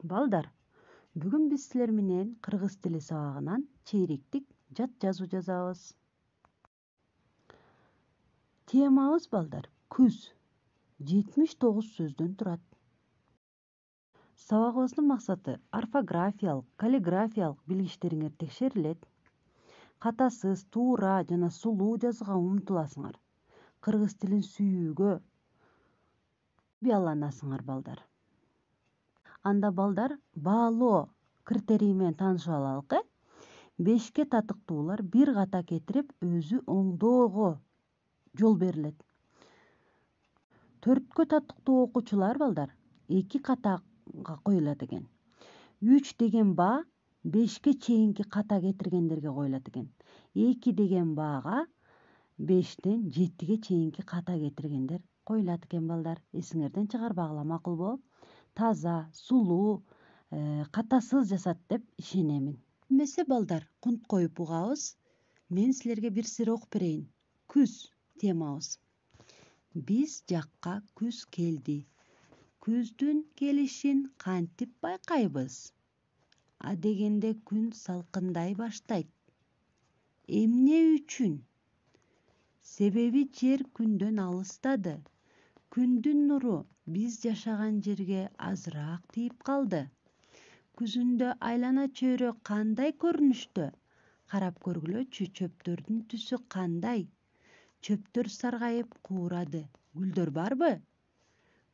Балдар, бүгүн биз силер менен кыргыз тили сабагынан чейректик жат жазуу жазабыз. Темабыз балдар күз 79 сөздөн турат. Сабагыбыздын максаты орфографиялык, каллиграфиялык билгичтериңер текшерилет. Катасыз, туура жана сулуу жазууга умтуласыңар. Кыргыз тилин сүйүүгө бияланасыңар балдар. Анда балдар баалоо критерий менен таанышып алалык. 5ке татыктуулар бир ката кетирип өзү оңдоого жол берилет. 4кө татыктуу окуучулар балдар 2 катага коюлат экен. 3 деген баа 5ке чейинки ката кетиргендерге коюлат экен. 2 деген баага 5тен 7ге чейинки ката кетиргендер коюлат экен балдар. Эсиңерден чыгарбагыла макулбу? Таза, сулуу, катасыз жасат деп ишенемин. Эмесе балдар, кунт коюп угабыз. Мен силерге бир сыр окуп берейин. Күз темабыз. Биз жакка күз келди. Күздүн келишин кантип байкайбыз? Адегенде күн салкындай баштайт. Эмне үчүн? Себеби жер күндөн алыстады. Күндүн нуру биз жашаган жерге азыраак тийип калды. Күзүндө айлана чөйрө кандай көрүнүштө? Карап көргүлөчү, чөптөрдүн түсү кандай? Чөптөр саргайып куурады. Гүлдөр барбы?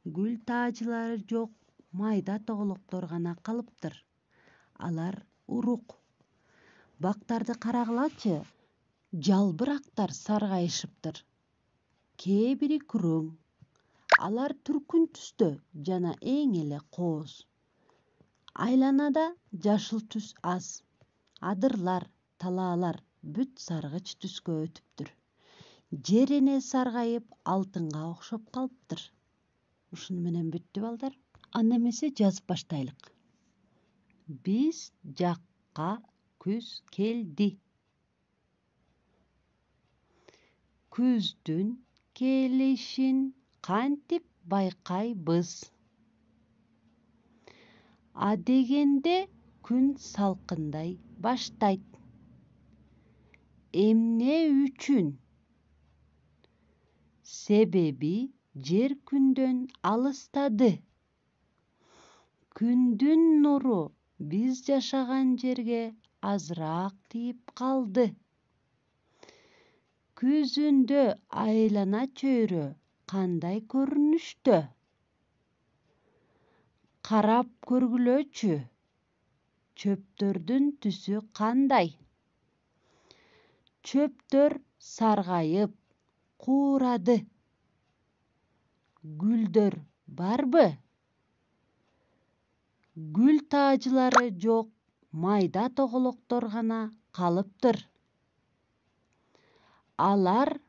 Гүл таажылары жок, майда тоголоктор гана калыптыр. Алар урук. Бактарды карагылачы, жалбырактар саргайышыптыр. Кээ бири күрөң. Алар түркүн түстө жана эң эле кооз. Айланада жашыл түс аз. Адырлар, талаалар бүт саргыч түскө өтүптүр. Жер эне саргайып алтынга окшоп калыптыр. Ушуну менен бүттү балдар. Анда эмесе жазып баштайлык. Биз жакка күз келди. Күздүн келишин кантип байкайбыз? Адегенде күн салкындай баштайт. Эмне үчүн? Себеби жер күндөн алыстады. Күндүн нуру биз жашаган жерге азыраак тийип калды. Күзүндө айлана чөйрө кандай көрүнүштө? Карап көргүлөчү, чөптөрдүн түсү кандай? Чөптөр саргайып куурады. Гүлдөр барбы? Гүл таажылары жок, майда тоголоктор гана калыптыр. Алар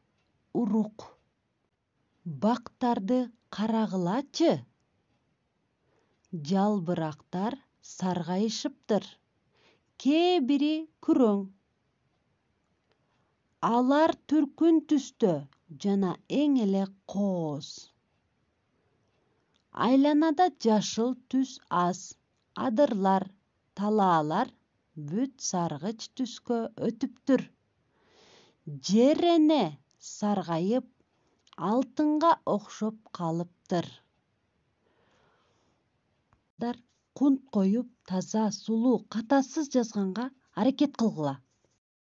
урук. Бактарды карагылачы, жалбырактар саргайышыптыр. Кээ бири күрөң. Алар түркүн түстө жана эң эле кооз. Айланада жашыл түс аз. Адырлар, талаалар бүт саргыч түскө өтүптүр. Жер эне саргайып алтынга окшоп калыптыр. Кунт коюп, таза, сулуу, катасыз жазганга аракет кылгыла.